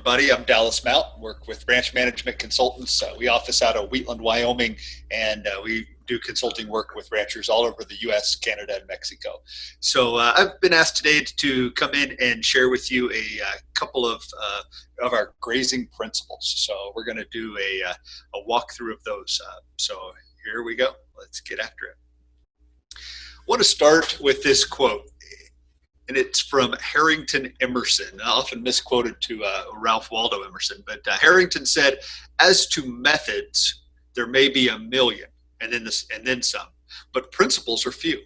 everybody. I'm Dallas Mount, work with Branch Management Consultants. We office out of Wheatland, Wyoming, and we do consulting work with ranchers all over the U.S., Canada, and Mexico. So I've been asked today to come in and share with you a couple of our grazing principles. So we're going to do a walkthrough of those. So here we go. Let's get after it. I want to start with this quote, and it's from Harrington Emerson, often misquoted to Ralph Waldo Emerson. But Harrington said, "As to methods, there may be a million, and then some, but principles are few.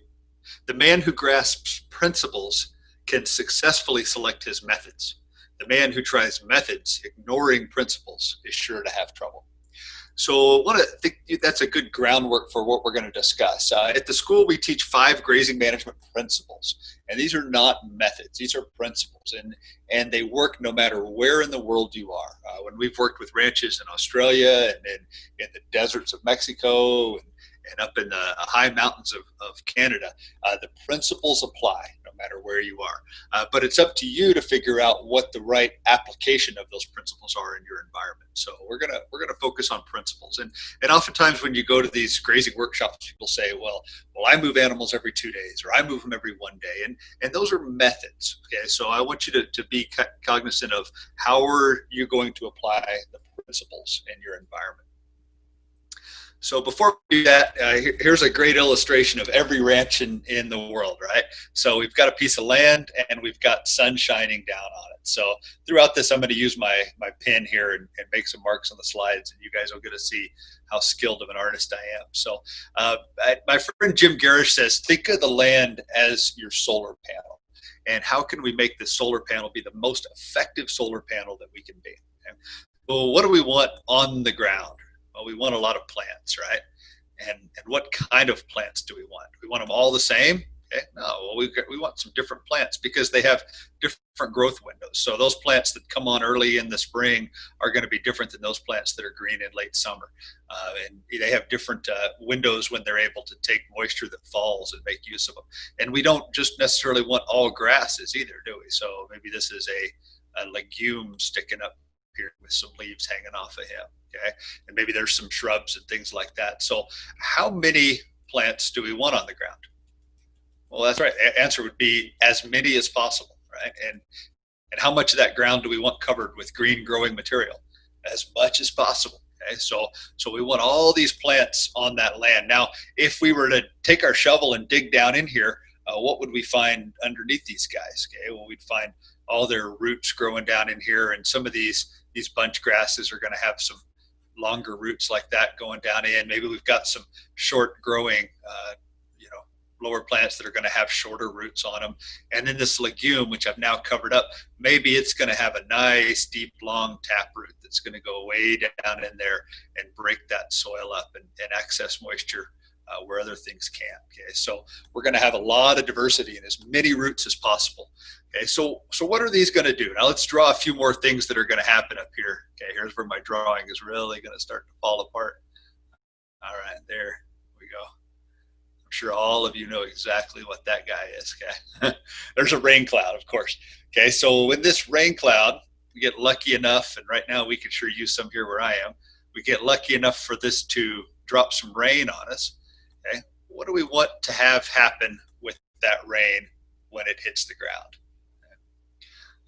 The man who grasps principles can successfully select his methods. The man who tries methods, ignoring principles, is sure to have trouble." So I think that's a good groundwork for what we're going to discuss. At the school, we teach 5 grazing management principles, and these are not methods. These are principles, and they work no matter where in the world you are. When we've worked with ranches in Australia and in the deserts of Mexico and up in the high mountains of Canada, the principles apply no matter where you are. But it's up to you to figure out what the right application of those principles are in your environment. So we're gonna focus on principles. And oftentimes when you go to these grazing workshops, people say, well, I move animals every 2 days, or I move them every 1 day. And those are methods. Okay, so I want you to be cognizant of how are you going to apply the principles in your environment. So before we do that, here's a great illustration of every ranch in the world, right? So we've got a piece of land and we've got sun shining down on it. So throughout this, I'm going to use my pen here and make some marks on the slides, and you guys will get to see how skilled of an artist I am. So my friend Jim Garish says, think of the land as your solar panel. And how can we make this solar panel be the most effective solar panel that we can be? Okay? Well, what do we want on the ground? Well, we want a lot of plants, right? And what kind of plants do we want? Do we want them all the same? Okay, no, well, we want some different plants because they have different growth windows. So those plants that come on early in the spring are going to be different than those plants that are green in late summer. And they have different windows when they're able to take moisture that falls and make use of them. And we don't just necessarily want all grasses either, do we? So maybe this is a legume sticking up here with some leaves hanging off of him. Okay, and maybe there's some shrubs and things like that. So how many plants do we want on the ground? Well, that's right. The answer would be as many as possible, right? And how much of that ground do we want covered with green growing material? As much as possible. Okay, so we want all these plants on that land. Now, if we were to take our shovel and dig down in here, what would we find underneath these guys? Okay, well, we'd find all their roots growing down in here, and some of these bunch grasses are going to have some longer roots like that going down in. Maybe we've got some short growing, lower plants that are going to have shorter roots on them. And then this legume, which I've now covered up, maybe it's going to have a nice, deep, long taproot that's going to go way down in there and break that soil up and access moisture where other things can't. Okay, so we're going to have a lot of diversity and as many roots as possible. Okay, so what are these going to do? Now let's draw a few more things that are going to happen up here. Okay, here's where my drawing is really going to start to fall apart. All right, there we go. I'm sure all of you know exactly what that guy is. Okay, there's a rain cloud, of course. Okay, so with this rain cloud, we get lucky enough, and right now we could sure use some here where I am. We get lucky enough for this to drop some rain on us. Okay, what do we want to have happen with that rain when it hits the ground? Okay.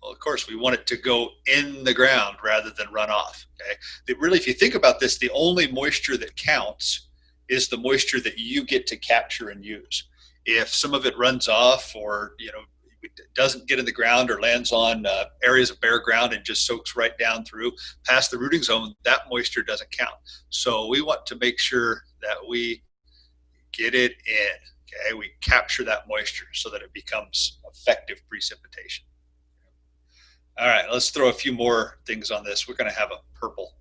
Well, of course, we want it to go in the ground rather than run off. Okay, really, if you think about this, the only moisture that counts is the moisture that you get to capture and use. If some of it runs off, or it doesn't get in the ground or lands on areas of bare ground and just soaks right down through past the rooting zone, that moisture doesn't count. So we want to make sure that we get it in. Okay, we capture that moisture so that it becomes effective precipitation. All right, let's throw a few more things on this. We're going to have a purple.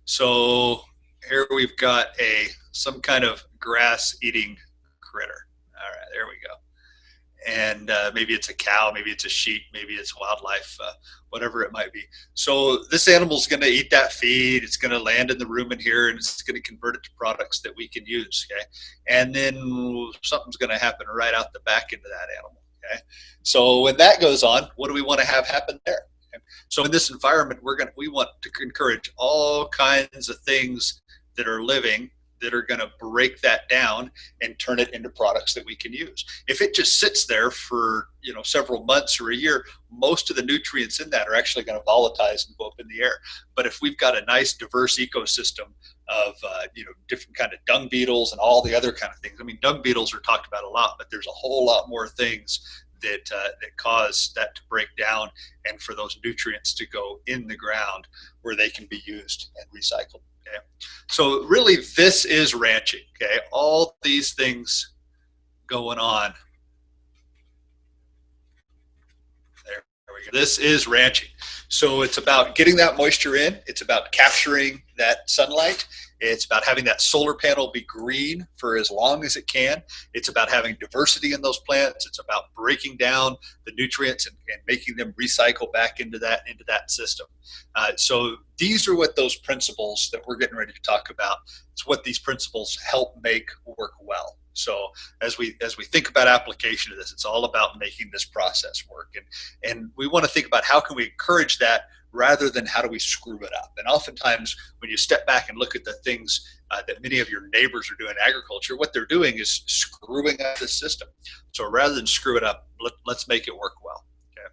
So here we've got some kind of grass-eating critter. All right, there we go. And maybe it's a cow, maybe it's a sheep, maybe it's wildlife, whatever it might be. So this animal's going to eat that feed. It's going to land in the rumen here, and it's going to convert it to products that we can use. Okay, and then something's going to happen right out the back end of that animal. Okay, so when that goes on, what do we want to have happen there? Okay? So in this environment, we want to encourage all kinds of things that are living that are going to break that down and turn it into products that we can use. If it just sits there for several months or a year, most of the nutrients in that are actually going to volatilize and go up in the air. But if we've got a nice diverse ecosystem of different kind of dung beetles and all the other kind of things. I mean, dung beetles are talked about a lot, but there's a whole lot more things that cause that to break down and for those nutrients to go in the ground where they can be used and recycled. Okay, so really this is ranching. Okay, all these things going on. There we go. This is ranching. So it's about getting that moisture in. It's about capturing that sunlight. It's about having that solar panel be green for as long as it can. It's about having diversity in those plants. It's about breaking down the nutrients and making them recycle back into that system. So these are what those principles that we're getting ready to talk about. It's what these principles help make work well. So as we think about application of this, it's all about making this process work. And we want to think about how can we encourage that rather than how do we screw it up. And oftentimes when you step back and look at the things that many of your neighbors are doing in agriculture, what they're doing is screwing up the system. So rather than screw it up, let's make it work well. Okay.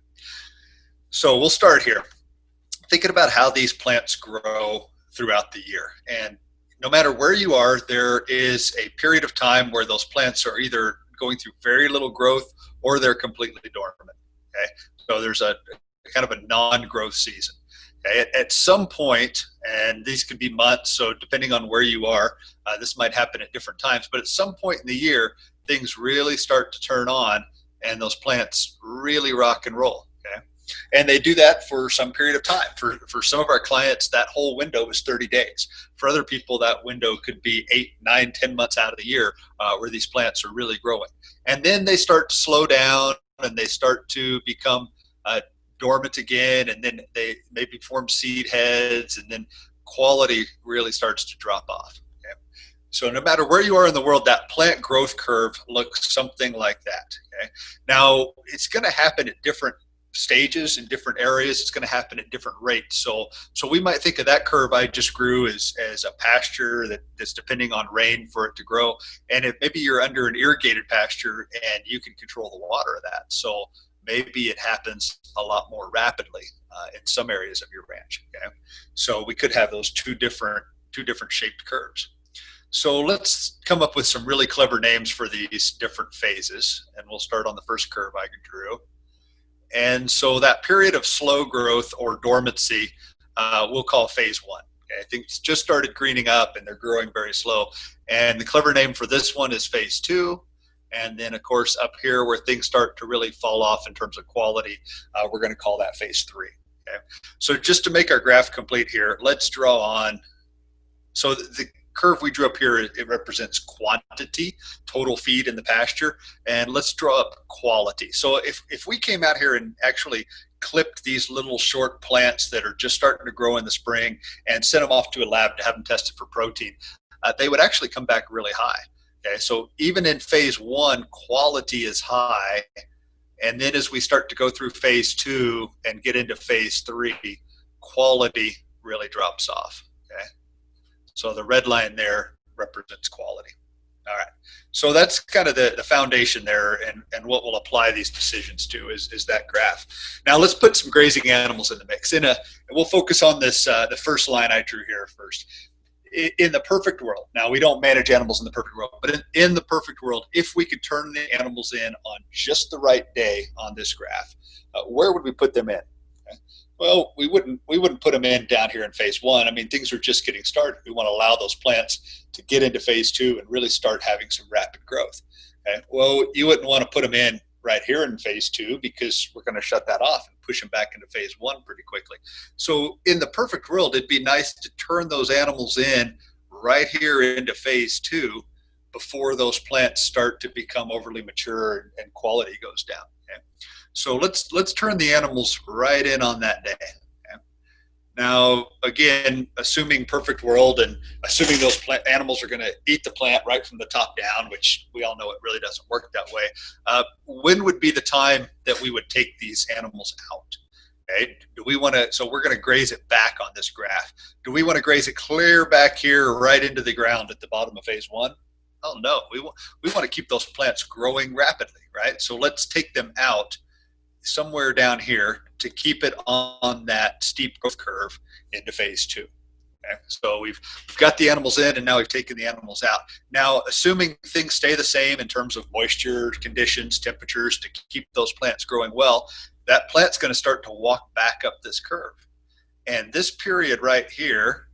So we'll start here. Thinking about how these plants grow throughout the year. And no matter where you are, there is a period of time where those plants are either going through very little growth or they're completely dormant. Okay, so there's a kind of a non-growth season. Okay? At some point, and these could be months, so depending on where you are, this might happen at different times, but at some point in the year, things really start to turn on and those plants really rock and roll. Okay? And they do that for some period of time. For some of our clients, that whole window is 30 days. For other people, that window could be 8, 9, 10 months out of the year where these plants are really growing. And then they start to slow down and they start to become dormant again, and then they maybe form seed heads, and then quality really starts to drop off. Okay? So no matter where you are in the world, that plant growth curve looks something like that. Okay? Now, it's going to happen at different stages in different areas. It's going to happen at different rates. So we might think of that curve I just grew as a pasture that's depending on rain for it to grow. And if maybe you're under an irrigated pasture and you can control the water of that. So maybe it happens a lot more rapidly in some areas of your ranch. Okay, so we could have those two different shaped curves. So let's come up with some really clever names for these different phases, and we'll start on the first curve I drew. And so that period of slow growth or dormancy, we'll call phase 1. Okay, things just started greening up and they're growing very slow. And the clever name for this one is phase 2. And then, of course, up here where things start to really fall off in terms of quality, we're going to call that phase 3. Okay? So just to make our graph complete here, let's draw on. So the curve we drew up here, it represents quantity, total feed in the pasture. And let's draw up quality. So if we came out here and actually clipped these little short plants that are just starting to grow in the spring and sent them off to a lab to have them tested for protein, they would actually come back really high. Okay, so even in phase 1, quality is high, and then as we start to go through phase 2 and get into phase 3, quality really drops off. Okay, so the red line there represents quality. All right, so that's kind of the foundation there, and what we'll apply these decisions to is that graph. Now let's put some grazing animals in the mix. And we'll focus on this the first line I drew here first. In the perfect world, now we don't manage animals in the perfect world, but in the perfect world, if we could turn the animals in on just the right day on this graph, where would we put them in? Okay. Well, we wouldn't put them in down here in phase 1. I mean, things are just getting started. We want to allow those plants to get into phase 2 and really start having some rapid growth. Okay. Well, you wouldn't want to put them in right here in phase 2 because we're going to shut that off and push them back into phase 1 pretty quickly. So in the perfect world, it'd be nice to turn those animals in right here into phase 2 before those plants start to become overly mature and quality goes down. Okay? So let's turn the animals right in on that day. Okay? Now, again, assuming perfect world and assuming those animals are going to eat the plant right from the top down, which we all know it really doesn't work that way, when would be the time that we would take these animals out? Okay, do we want to, so we're going to graze it back on this graph. Do we want to graze it clear back here right into the ground at the bottom of phase one? Oh no, we want to keep those plants growing rapidly, right? So let's take them out somewhere down here to keep it on that steep growth curve into phase two. Okay, so we've got the animals in, and now we've taken the animals out. Now, assuming things stay the same in terms of moisture conditions, temperatures, to keep those plants growing well, that plant's going to start to walk back up this curve. And this period right here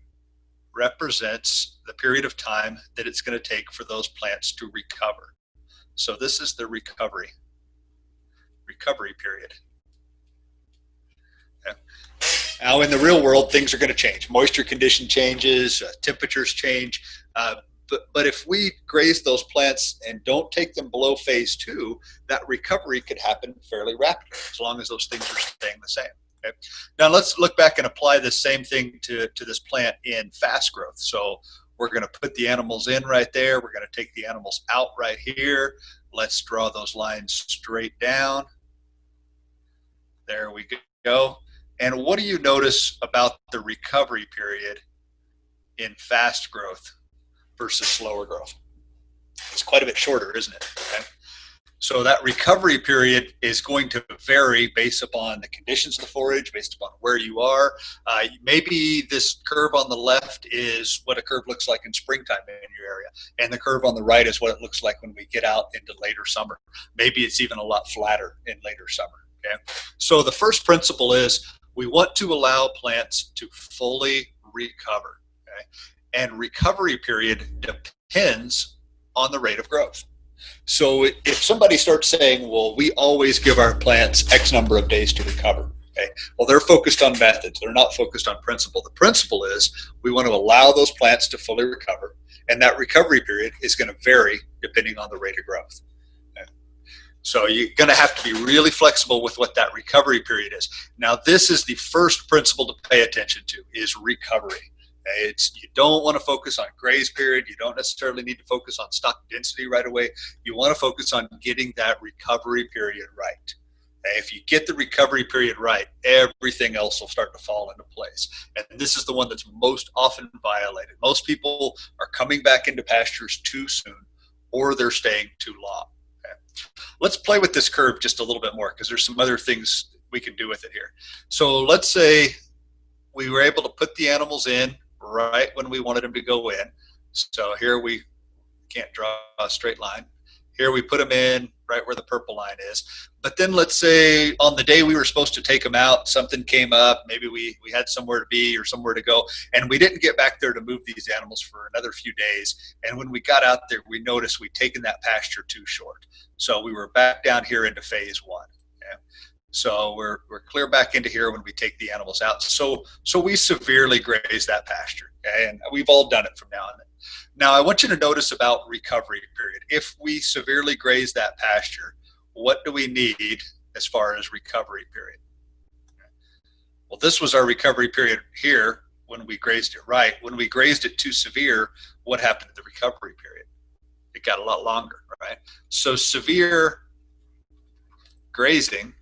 represents the period of time that it's going to take for those plants to recover. So this is the recovery period. Okay. Now, in the real world, things are going to change. Moisture condition changes, temperatures change. But if we graze those plants and don't take them below phase two, that recovery could happen fairly rapidly, as long as those things are staying the same. Okay. Now let's look back and apply the same thing to this plant in fast growth. So we're going to put the animals in right there. We're going to take the animals out right here. Let's draw those lines straight down. There we go. And what do you notice about the recovery period in fast growth versus slower growth? It's quite a bit shorter, isn't it? Okay. So that recovery period is going to vary based upon the conditions of the forage, based upon where you are. Maybe this curve on the left is what a curve looks like in springtime in your area, and the curve on the right is what it looks like when we get out into later summer. Maybe it's even a lot flatter in later summer. Okay. So the first principle is we want to allow plants to fully recover. Okay. And recovery period depends on the rate of growth. So if somebody starts saying, well, we always give our plants X number of days to recover, okay, well, they're focused on methods. They're not focused on principle. The principle is we want to allow those plants to fully recover, and that recovery period is going to vary depending on the rate of growth. Okay. So you're going to have to be really flexible with what that recovery period is. Now, this is the first principle to pay attention to, is recovery. You don't want to focus on graze period. You don't necessarily need to focus on stock density right away. You want to focus on getting that recovery period right. If you get the recovery period right, everything else will start to fall into place. And this is the one that's most often violated. Most people are coming back into pastures too soon, or they're staying too long. Okay. Let's play with this curve just a little bit more, because there's some other things we can do with it here. So let's say we were able to put the animals in right when we wanted them to go in. So here we can't draw a straight line. Here we put them in right where the purple line is. But then let's say on the day we were supposed to take them out, something came up. Maybe we had somewhere to be or somewhere to go, and we didn't get back there to move these animals for another few days. And when we got out there, we noticed we'd taken that pasture too short. So we were back down here into phase one. Okay? So we're clear back into here when we take the animals out. So we severely graze that pasture, okay? And we've all done it from now on. Now I want you to notice about recovery period. If we severely graze that pasture, what do we need as far as recovery period? Well, this was our recovery period here when we grazed it right. When we grazed it too severe, what happened to the recovery period? It got a lot longer, right? So severe grazing,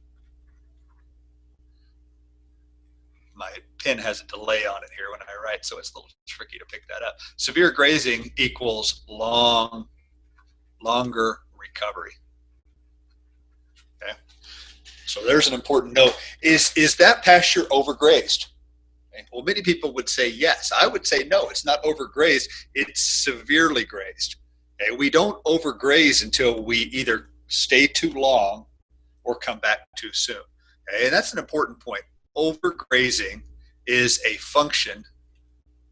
my pen has a delay on it here when I write, so it's a little tricky to pick that up. Severe grazing equals longer recovery. Okay, so there's an important note. Is that pasture overgrazed? Okay. Well, many people would say yes. I would say no, it's not overgrazed, it's severely grazed. Okay. We don't overgraze until we either stay too long or come back too soon. Okay. And that's an important point. Overgrazing is a function,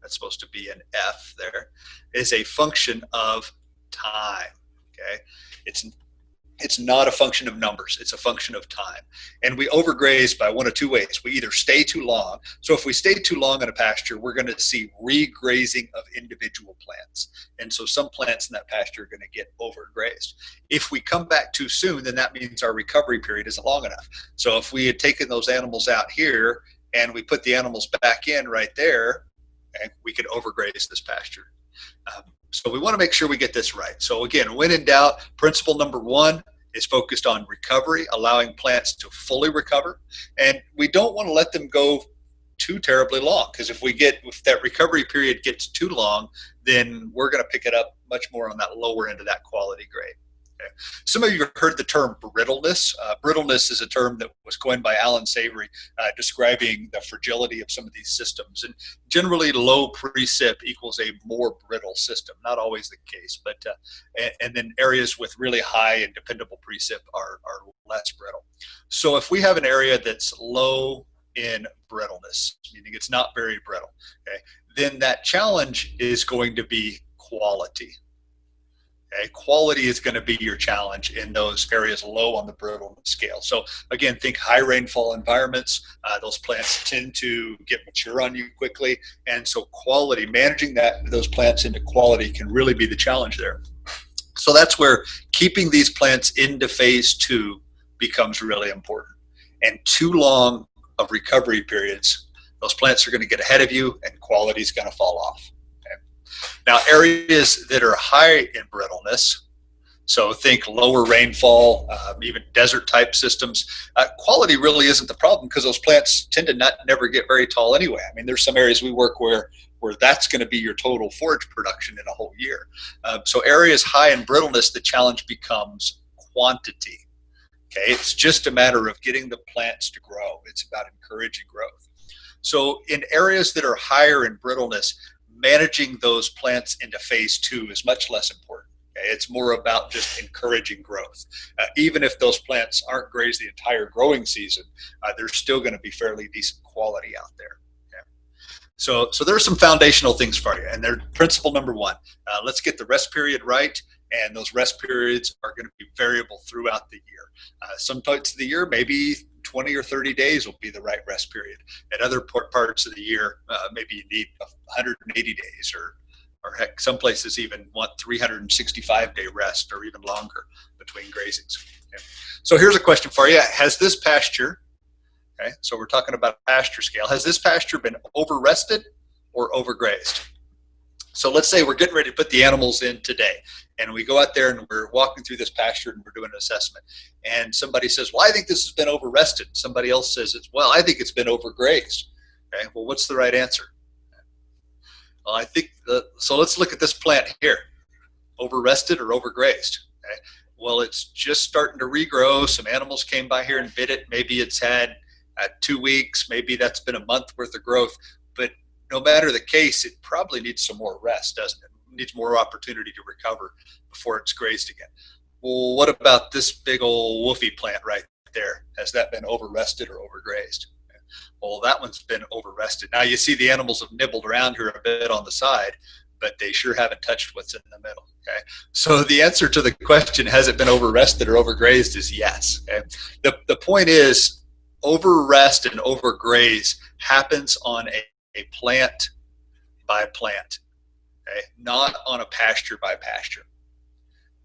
that's supposed to be an F there, is a function of time. Okay, it's not a function of numbers, it's a function of time. And we overgraze by one of two ways. We either stay too long. So if we stay too long in a pasture, we're going to see regrazing of individual plants. And so some plants in that pasture are going to get overgrazed. If we come back too soon, then that means our recovery period isn't long enough. So if we had taken those animals out here and we put the animals back in right there, okay, we could overgraze this pasture. So we want to make sure we get this right. So again, when in doubt, principle number one is focused on recovery, allowing plants to fully recover. And we don't want to let them go too terribly long, because if that recovery period gets too long, then we're going to pick it up much more on that lower end of that quality grade. Okay. Some of you have heard the term brittleness. Brittleness is a term that was coined by Alan Savory, describing the fragility of some of these systems. And generally, low precip equals a more brittle system. Not always the case, but and then areas with really high and dependable precip are less brittle. So if we have an area that's low in brittleness, meaning it's not very brittle, okay, then that challenge is going to be quality. Okay, quality is going to be your challenge in those areas low on the brittleness scale. So again, think high rainfall environments. Those plants tend to get mature on you quickly, and so quality, managing those plants into quality, can really be the challenge there. So that's where keeping these plants into phase 2 becomes really important. And too long of recovery periods, those plants are going to get ahead of you, and quality is going to fall off. Now, areas that are high in brittleness, so think lower rainfall, even desert type systems, quality really isn't the problem, because those plants tend to never get very tall anyway. I mean, there's some areas we work where that's going to be your total forage production in a whole year. So areas high in brittleness, the challenge becomes quantity. Okay, it's just a matter of getting the plants to grow. It's about encouraging growth. So in areas that are higher in brittleness, managing those plants into phase 2 is much less important. Okay? It's more about just encouraging growth. Even if those plants aren't grazed the entire growing season, there's still going to be fairly decent quality out there. Okay? So there's some foundational things for you. And they're principle number 1. Let's get the rest period right. And those rest periods are going to be variable throughout the year. Some parts of the year, maybe 20 or 30 days will be the right rest period. At other parts of the year, maybe you need 180 days, or heck, some places even want 365-day rest or even longer between grazings. Okay. So here's a question for you. Has this pasture, okay, so we're talking about pasture scale, has this pasture been over-rested or over-grazed? So let's say we're getting ready to put the animals in today, and we go out there and we're walking through this pasture and we're doing an assessment, and somebody says, well, I think this has been over-rested. Somebody else says, well, I think it's been over-grazed. Okay, well, what's the right answer? Well, I think, so let's look at this plant here. Over-rested or over-grazed? Okay. Well, it's just starting to regrow. Some animals came by here and bit it. Maybe it's had 2 weeks. Maybe that's been a month worth of growth. But no matter the case, it probably needs some more rest, doesn't it? It needs more opportunity to recover before it's grazed again. Well, what about this big old woofy plant right there? Has that been over-rested or over-grazed? Well, that one's been over-rested. Now you see the animals have nibbled around here a bit on the side, but they sure haven't touched what's in the middle. Okay, so the answer to the question, has it been over-rested or over-grazed, is yes. Okay? The point is, over-rest and over-graze happens on a plant by plant, okay? Not on a pasture by pasture.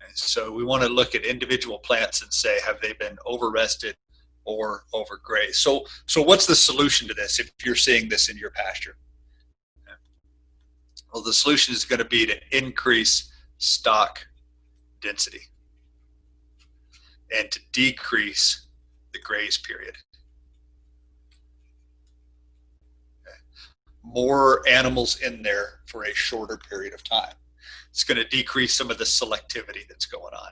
And so we want to look at individual plants and say, have they been over-rested or over-grazed? So what's the solution to this if you're seeing this in your pasture? Okay. Well, the solution is going to be to increase stock density and to decrease the graze period. More animals in there for a shorter period of time. It's going to decrease some of the selectivity that's going on.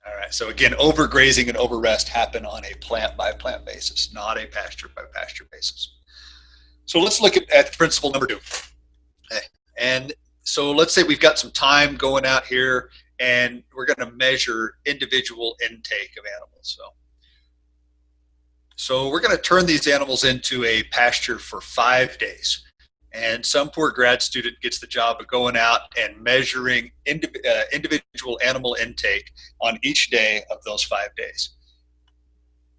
All right, so again, overgrazing and overrest happen on a plant-by-plant basis, not a pasture-by-pasture basis. So let's look at principle number 2. Okay. And so let's say we've got some time going out here, and we're going to measure individual intake of animals. So we're going to turn these animals into a pasture for 5 days. And some poor grad student gets the job of going out and measuring individual animal intake on each day of those 5 days.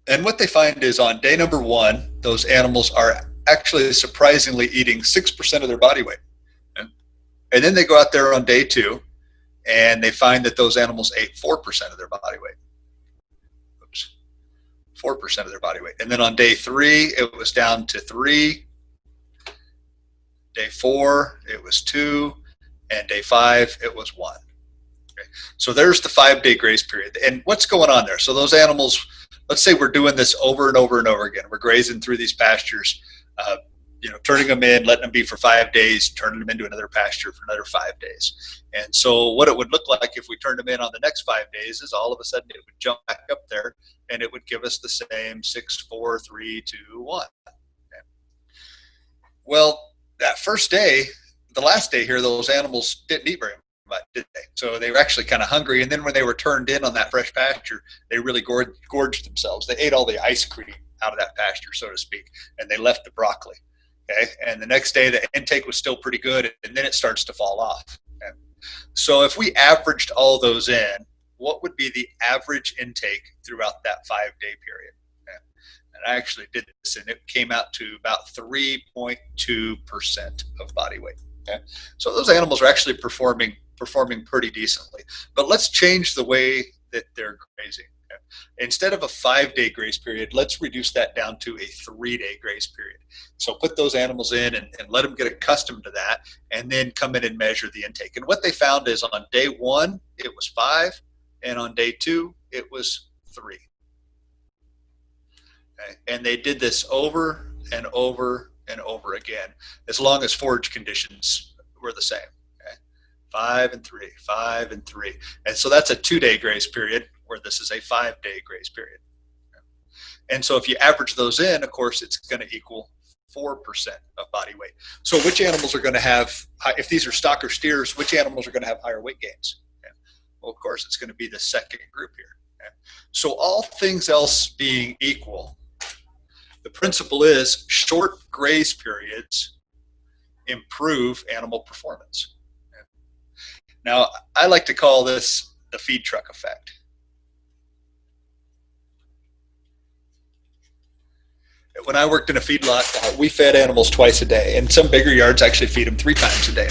And what they find is on day number 1, those animals are actually surprisingly eating 6% of their body weight. And then they go out there on day 2, and they find that those animals ate 4% of their body weight. 4% of their body weight. And then on day 3, it was down to 3. Day 4, it was 2. and day 5 it was 1. Okay. So there's the 5-day grace period. And what's going on there? So those animals, let's say we're doing this over and over and over again. We're grazing through these pastures, turning them in, letting them be for 5 days, turning them into another pasture for another 5 days. And so what it would look like if we turned them in on the next 5 days is all of a sudden it would jump back up there and it would give us the same 6, 4, 3, 2, 1. Okay. Well, that first day, the last day here, those animals didn't eat very much, did they? So they were actually kind of hungry. And then when they were turned in on that fresh pasture, they really gorged themselves. They ate all the ice cream out of that pasture, so to speak, and they left the broccoli. Okay. And the next day, the intake was still pretty good, and then it starts to fall off. Okay? So if we averaged all those in, what would be the average intake throughout that 5-day period? Okay? And I actually did this, and it came out to about 3.2% of body weight. Okay. So those animals are actually performing pretty decently. But let's change the way that they're grazing. Okay. Instead of a 5-day grace period, let's reduce that down to a 3-day grace period. So put those animals in and let them get accustomed to that, and then come in and measure the intake. And what they found is on day 1, it was 5, and on day 2, it was 3. Okay. And they did this over and over and over again, as long as forage conditions were the same. Okay. 5 and 3, 5 and 3. And so that's a 2-day grace period, where this is a 5-day grace period. Okay. And so if you average those in, of course, it's going to equal 4% of body weight. So which animals are going to have, if these are stock or steers, which animals are going to have higher weight gains? Okay. Well, of course, it's going to be the second group here. Okay. So all things else being equal, the principle is short graze periods improve animal performance. Now, I like to call this the feed truck effect. When I worked in a feedlot, we fed animals twice a day, and some bigger yards actually feed them 3 times a day.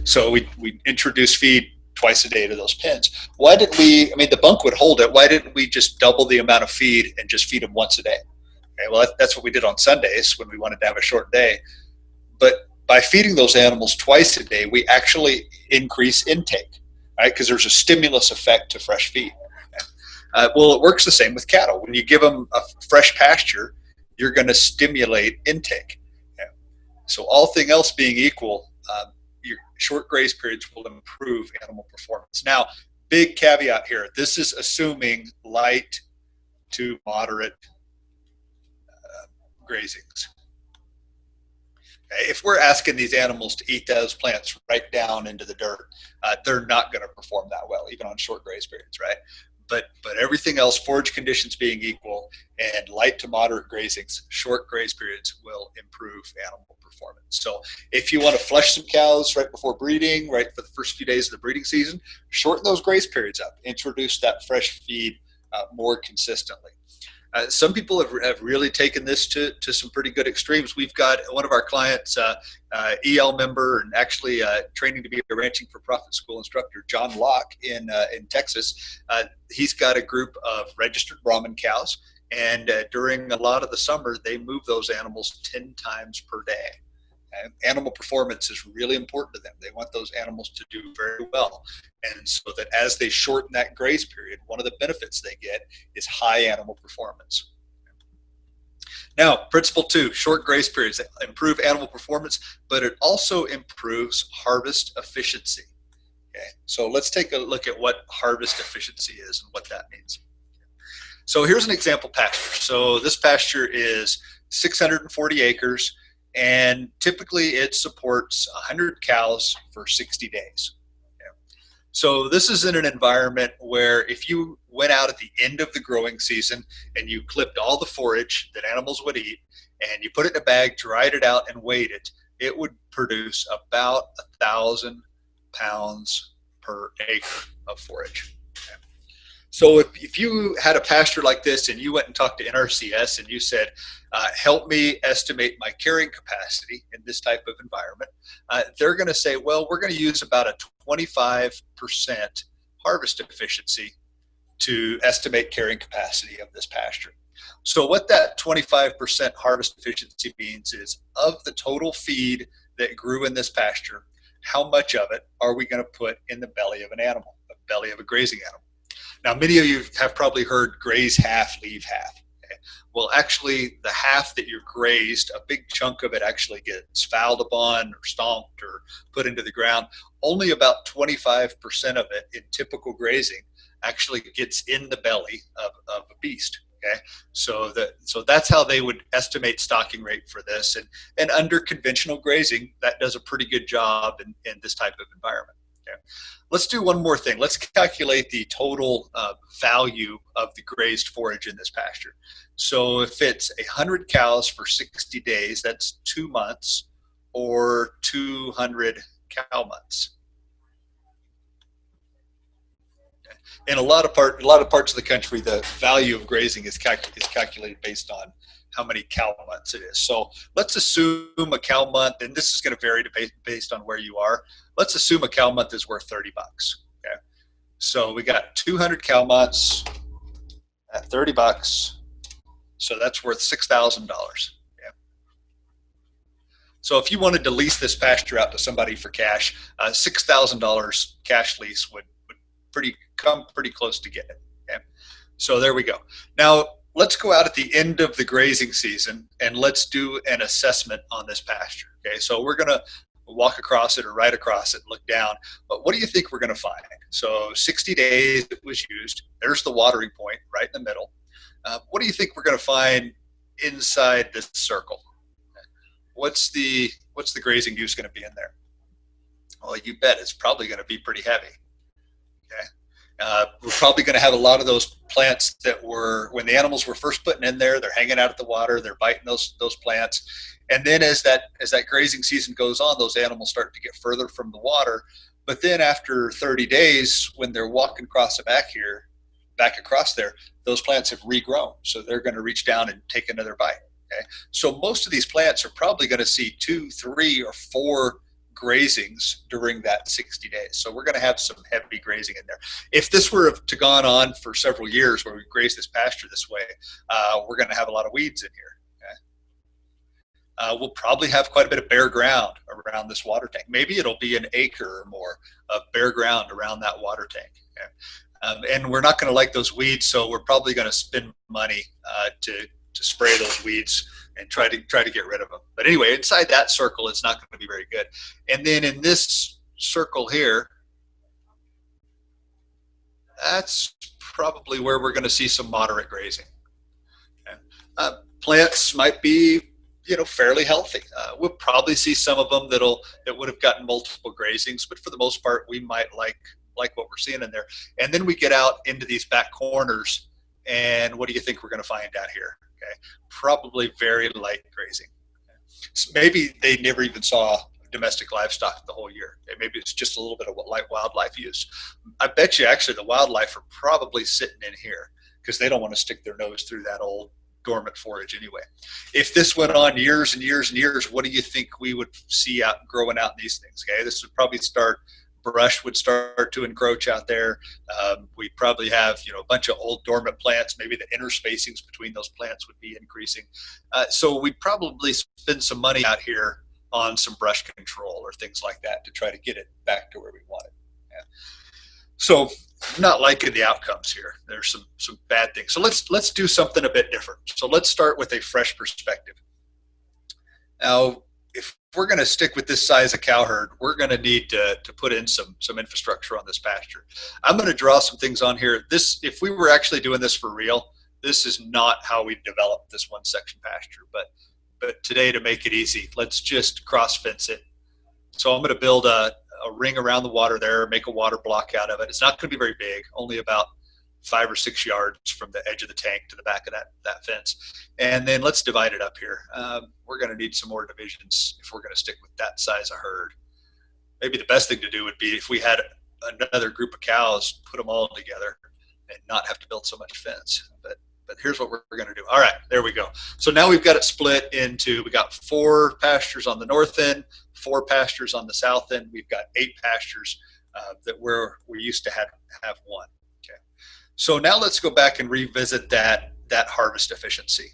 So we introduced feed twice a day to those pens. Why didn't we, the bunk would hold it, why didn't we just double the amount of feed and just feed them once a day? Okay, well, that's what we did on Sundays when we wanted to have a short day. But by feeding those animals twice a day, we actually increase intake, right? Because there's a stimulus effect to fresh feed. Okay? Well, it works the same with cattle. When you give them a fresh pasture, you're going to stimulate intake. Okay? So all thing else being equal, your short graze periods will improve animal performance. Now, big caveat here. This is assuming light to moderate grazings. If we're asking these animals to eat those plants right down into the dirt, they're not going to perform that well, even on short graze periods, right? But everything else, forage conditions being equal, and light to moderate grazings, short graze periods will improve animal performance. So if you want to flush some cows right before breeding, right for the first few days of the breeding season, shorten those graze periods up. Introduce that fresh feed more consistently. Some people have really taken this to some pretty good extremes. We've got one of our clients, EL member, and actually training to be a ranching for profit school instructor, John Locke in Texas. He's got a group of registered Brahman cows, and during a lot of the summer, they move those animals 10 times per day. Animal performance is really important to them. They want those animals to do very well. And so that as they shorten that graze period, one of the benefits they get is high animal performance. Now, principle 2, short graze periods improve animal performance, but it also improves harvest efficiency. Okay, so let's take a look at what harvest efficiency is and what that means. So here's an example pasture. So this pasture is 640 acres. And typically it supports 100 cows for 60 days. Okay. So this is in an environment where if you went out at the end of the growing season and you clipped all the forage that animals would eat and you put it in a bag, dried it out, and weighed it, it would produce about 1,000 pounds per acre of forage. Okay. So if you had a pasture like this and you went and talked to NRCS and you said, help me estimate my carrying capacity in this type of environment, they're going to say, well, we're going to use about a 25% harvest efficiency to estimate carrying capacity of this pasture. So what that 25% harvest efficiency means is of the total feed that grew in this pasture, how much of it are we going to put in the belly of an animal, the belly of a grazing animal. Now, many of you have probably heard graze half, leave half. Okay? Well, actually, the half that you're grazed, a big chunk of it actually gets fouled upon or stomped or put into the ground. Only about 25% of it in typical grazing actually gets in the belly of a beast. Okay, so that's how they would estimate stocking rate for this, and under conventional grazing, that does a pretty good job in this type of environment. Okay. Let's do one more thing. Let's calculate the total value of the grazed forage in this pasture. So if it's 100 cows for 60 days, that's 2 months or 200 cow months. In a lot of parts of the country, the value of grazing is calculated based on how many cow months it is. So let's assume a cow month, and this is going to vary based on where you are. Let's assume a cow month is worth $30. Okay, so we got 200 cow months at $30, so that's worth $6,000. Okay. So if you wanted to lease this pasture out to somebody for cash, $6,000 cash lease would come pretty close to getting it. Okay? So there we go. Now let's go out at the end of the grazing season and let's do an assessment on this pasture. Okay, so we're gonna walk across it or ride across it, look down. But what do you think we're gonna find? So 60 days it was used. There's the watering point right in the middle. What do you think we're gonna find inside this circle? What's the grazing use gonna be in there? Well, you bet it's probably gonna be pretty heavy. Okay. We're probably going to have a lot of those plants that were, when the animals were first putting in there, they're hanging out at the water, they're biting those plants. And then as that grazing season goes on, those animals start to get further from the water. But then after 30 days, when they're walking across the back across there, those plants have regrown. So they're going to reach down and take another bite. Okay. So most of these plants are probably going to see 2, 3, or 4 grazings during that 60 days. So we're going to have some heavy grazing in there. If this were to gone on for several years where we grazed this pasture this way, we're going to have a lot of weeds in here. Okay? We'll probably have quite a bit of bare ground around this water tank. Maybe it'll be an acre or more of bare ground around that water tank. Okay? And we're not going to like those weeds, so we're probably going to spend money to spray those weeds and try to get rid of them. But anyway, inside that circle, it's not going to be very good. And then in this circle here, that's probably where we're going to see some moderate grazing. Okay. Plants might be, fairly healthy. We'll probably see some of them that would have gotten multiple grazings, but for the most part, we might like what we're seeing in there. And then we get out into these back corners, and what do you think we're going to find down here? Okay. Probably very light grazing. Okay. So maybe they never even saw domestic livestock the whole year. Okay. Maybe it's just a little bit of light wildlife use. I bet you actually the wildlife are probably sitting in here because they don't want to stick their nose through that old dormant forage anyway. If this went on years and years and years, what do you think we would see growing out in these things? Okay, this would probably brush would start to encroach out there. We'd probably have a bunch of old dormant plants. Maybe the interspacings between those plants would be increasing. So we'd probably spend some money out here on some brush control or things like that to try to get it back to where we want it. Yeah. So I'm not liking the outcomes here. There's some bad things. So let's do something a bit different. So let's start with a fresh perspective. Now, if we're going to stick with this size of cow herd, we're going to need to put in some infrastructure on this pasture. I'm going to draw some things on here. If we were actually doing this for real, this is not how we developed this one section pasture. But today, to make it easy, let's just cross fence it. So I'm going to build a ring around the water there, make a water block out of it. It's not going to be very big, only about 5 or 6 yards from the edge of the tank to the back of that fence. And then let's divide it up here. We're going to need some more divisions if we're going to stick with that size of herd. Maybe the best thing to do would be if we had another group of cows, put them all together and not have to build so much fence. But here's what we're going to do. All right, there we go. So now we've got it split into, we got 4 pastures on the north end, 4 pastures on the south end. We've got 8 pastures that we used to have 1. Okay. So now let's go back and revisit that harvest efficiency.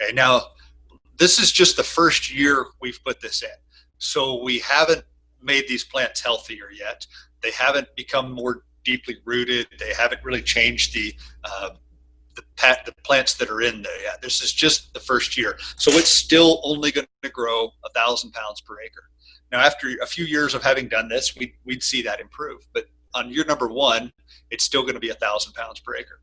Okay, now this is just the first year we've put this in. So we haven't made these plants healthier yet. They haven't become more deeply rooted. They haven't really changed the plants that are in there yet. This is just the first year. So it's still only going to grow 1,000 pounds per acre. Now, after a few years of having done this, we'd see that improve. But on year number one, it's still going to be 1,000 pounds per acre.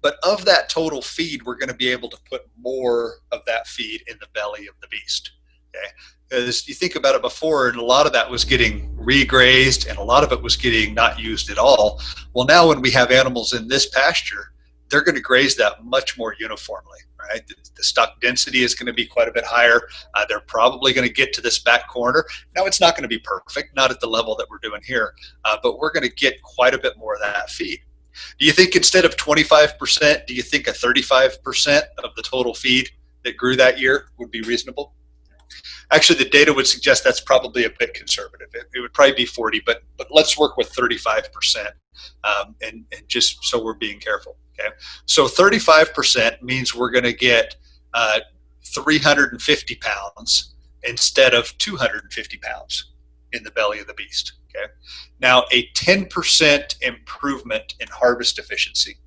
But of that total feed, we're going to be able to put more of that feed in the belly of the beast. Okay? As you think about it before, and a lot of that was getting regrazed and a lot of it was getting not used at all. Well, now when we have animals in this pasture, they're going to graze that much more uniformly, right? The stock density is going to be quite a bit higher. They're probably going to get to this back corner. Now, it's not going to be perfect, not at the level that we're doing here, but we're going to get quite a bit more of that feed. Do you think instead of 25%, do you think a 35% of the total feed that grew that year would be reasonable? Actually, the data would suggest that's probably a bit conservative. It would probably be 40, but let's work with 35%, and just so we're being careful. Okay, so 35% means we're going to get 350 pounds instead of 250 pounds in the belly of the beast. Okay, now a 10% improvement in harvest efficiency.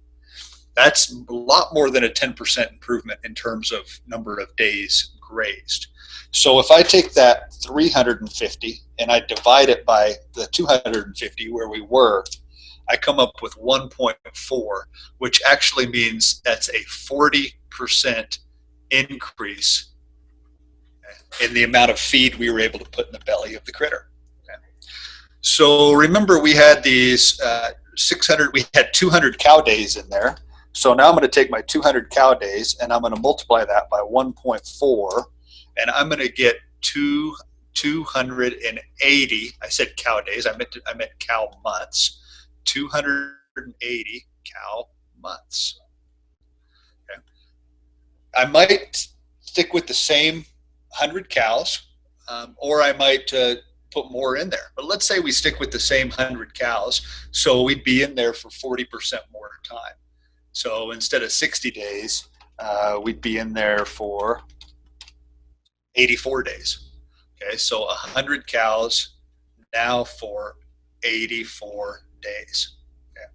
That's a lot more than a 10% improvement in terms of number of days grazed. So if I take that 350 and I divide it by the 250 where we were, I come up with 1.4, which actually means that's a 40% increase in the amount of feed we were able to put in the belly of the critter. Okay. So remember, we had these 200 cow days in there. So now I'm going to take my 200 cow days and I'm going to multiply that by 1.4, and I'm going to get 280. I said cow days. I meant cow months. 280 cow months. Okay. I might stick with the same 100 cows, or I might put more in there. But let's say we stick with the same 100 cows, so we'd be in there for 40% more time. So instead of 60 days, we'd be in there for 84 days. Okay, so 100 cows now for 84 days. Okay.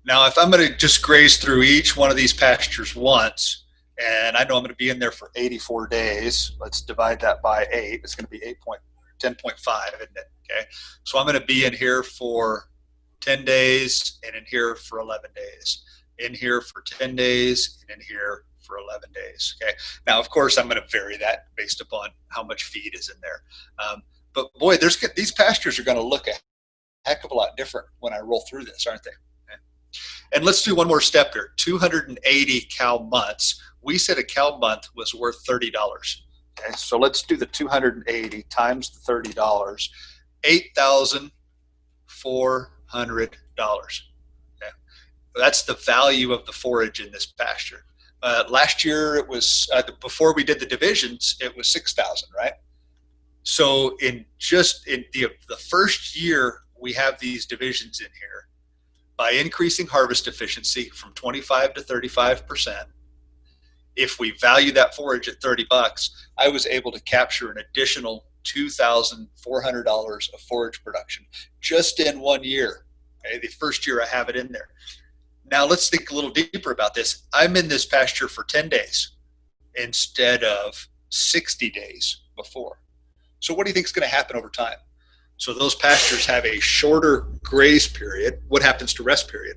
Now, if I'm going to just graze through each one of these pastures once, and I know I'm going to be in there for 84 days, let's divide that by 8. It's going to be 10.5, isn't it? Okay, so I'm going to be in here for 10 days and in here for 11 days. In here for 10 days and in here for 11 days. Okay. Now, of course, I'm going to vary that based upon how much feed is in there. But boy, these pastures are going to look a heck of a lot different when I roll through this, aren't they? Okay. And let's do one more step here. 280 cow months. We said a cow month was worth $30. Okay. So let's do the 280 times the $30. $8,400. Okay. That's the value of the forage in this pasture. Last year, it was before we did the divisions, it was 6,000, right? So in the first year we have these divisions in here, by increasing harvest efficiency from 25 to 35%, if we value that forage at $30, I was able to capture an additional $2,400 of forage production just in 1 year. Okay, the first year I have it in there. Now let's think a little deeper about this. I'm in this pasture for 10 days instead of 60 days before. So what do you think is going to happen over time? So those pastures have a shorter graze period. What happens to rest period?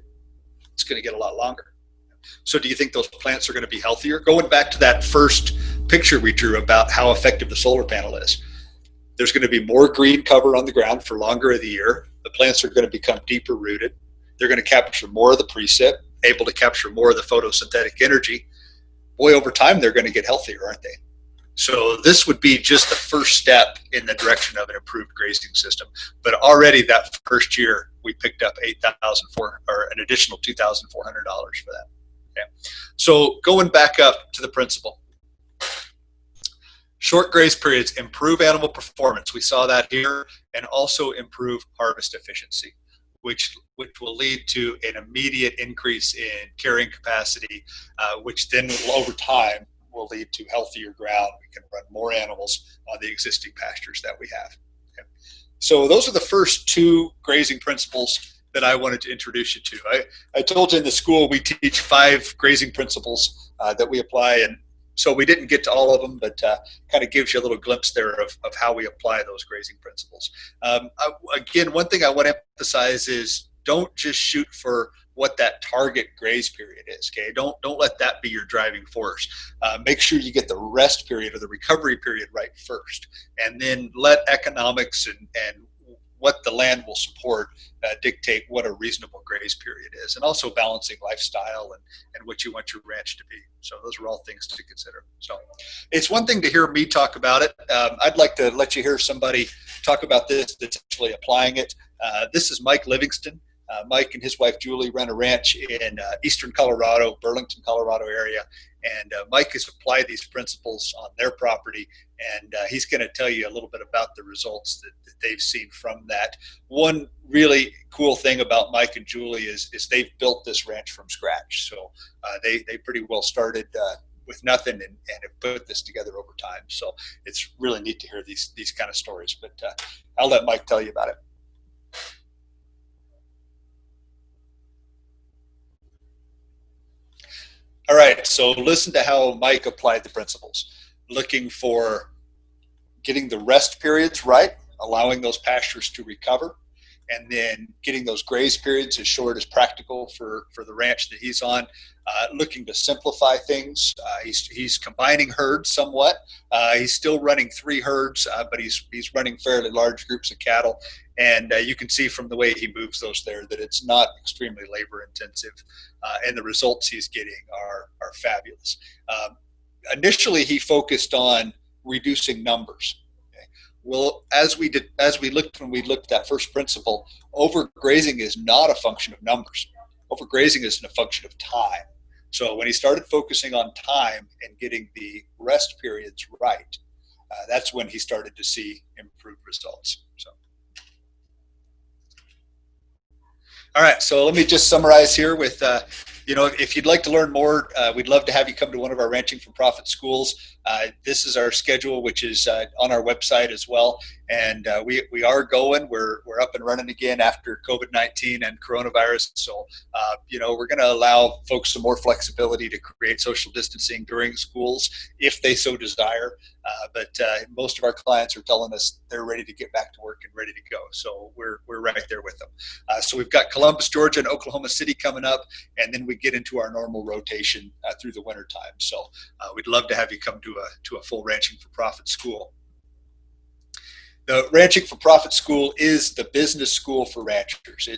It's going to get a lot longer. So do you think those plants are going to be healthier? Going back to that first picture we drew about how effective the solar panel is. There's going to be more green cover on the ground for longer of the year. The plants are going to become deeper rooted. They're going to capture more of the precip, able to capture more of the photosynthetic energy. Boy, over time, they're going to get healthier, aren't they? So this would be just the first step in the direction of an improved grazing system. But already that first year, we picked up $8,400 or an additional $2,400 for that. Okay. So going back up to the principle. Short graze periods improve animal performance. We saw that here, and also improve harvest efficiency, which will lead to an immediate increase in carrying capacity, which then over time will lead to healthier ground. We can run more animals on the existing pastures that we have. Okay. So those are the first two grazing principles that I wanted to introduce you to. I told you in the school we teach 5 grazing principles that we apply, and so we didn't get to all of them, but kind of gives you a little glimpse there of how we apply those grazing principles. Again, one thing I want to emphasize is don't just shoot for what that target graze period is. Okay, don't let that be your driving force. Make sure you get the rest period or the recovery period right first, and then let economics and what the land will support dictate what a reasonable graze period is, and also balancing lifestyle and what you want your ranch to be. So those are all things to consider. So it's one thing to hear me talk about it. I'd like to let you hear somebody talk about this that's actually applying it. This is Mike Livingston. Mike and his wife Julie run a ranch in eastern Colorado, Burlington, Colorado area. And Mike has applied these principles on their property, and he's going to tell you a little bit about the results that they've seen from that. One really cool thing about Mike and Julie is they've built this ranch from scratch. So they pretty well started with nothing and have put this together over time. So it's really neat to hear these kind of stories. But I'll let Mike tell you about it. All right, so listen to how Mike applied the principles. Looking for getting the rest periods right, allowing those pastures to recover, and then getting those graze periods as short as practical for the ranch that he's on. Looking to simplify things. He's combining herds somewhat. He's still running 3 herds, but he's running fairly large groups of cattle. And you can see from the way he moves those there that it's not extremely labor intensive, and the results he's getting are fabulous. Initially, he focused on reducing numbers. Okay? Well, when we looked at that first principle, overgrazing is not a function of numbers. Overgrazing is a function of time. So when he started focusing on time and getting the rest periods right, that's when he started to see improved results. So. All right, so let me just summarize here with, if you'd like to learn more, we'd love to have you come to one of our Ranching for Profit schools. This is our schedule, which is on our website as well. And we are going. We're up and running again after COVID-19 and coronavirus. So, we're going to allow folks some more flexibility to create social distancing during schools if they so desire. But most of our clients are telling us they're ready to get back to work and ready to go. So we're right there with them. So we've got Columbus, Georgia, and Oklahoma City coming up, and then we get into our normal rotation through the winter time. So we'd love to have you come to a full Ranching for Profit school. The Ranching for Profit school is the business school for ranchers.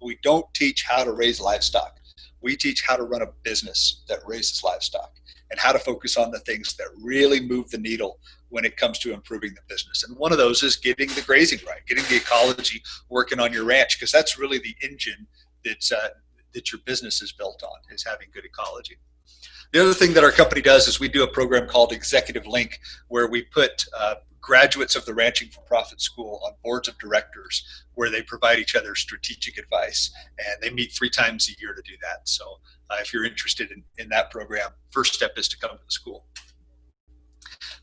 We don't teach how to raise livestock. We teach how to run a business that raises livestock and how to focus on the things that really move the needle when it comes to improving the business. And one of those is getting the grazing right, getting the ecology working on your ranch, because that's really the engine that your business is built on, is having good ecology. The other thing that our company does is we do a program called Executive Link, where we put graduates of the Ranching for Profit School on boards of directors, where they provide each other strategic advice, and they meet 3 times a year to do that. So if you're interested in that program, first step is to come to the school.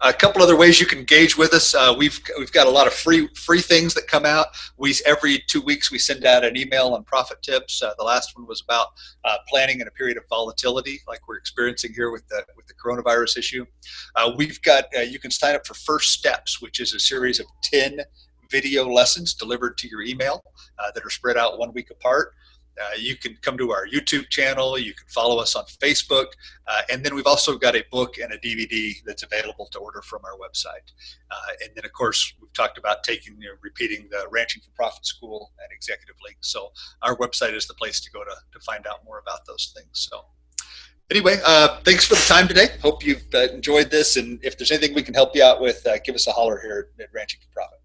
A couple other ways you can engage with us. We've got a lot of free things that come out. Every 2 weeks we send out an email on profit tips. The last one was about planning in a period of volatility, like we're experiencing here with the coronavirus issue. We've got you can sign up for First Steps, which is a series of 10 video lessons delivered to your email that are spread out 1 week apart. You can come to our YouTube channel. You can follow us on Facebook. And then we've also got a book and a DVD that's available to order from our website. And then, of course, we've talked about repeating the Ranching for Profit School and Executive Link. So our website is the place to go to find out more about those things. So anyway, thanks for the time today. Hope you've enjoyed this. And if there's anything we can help you out with, give us a holler here at Ranching for Profit.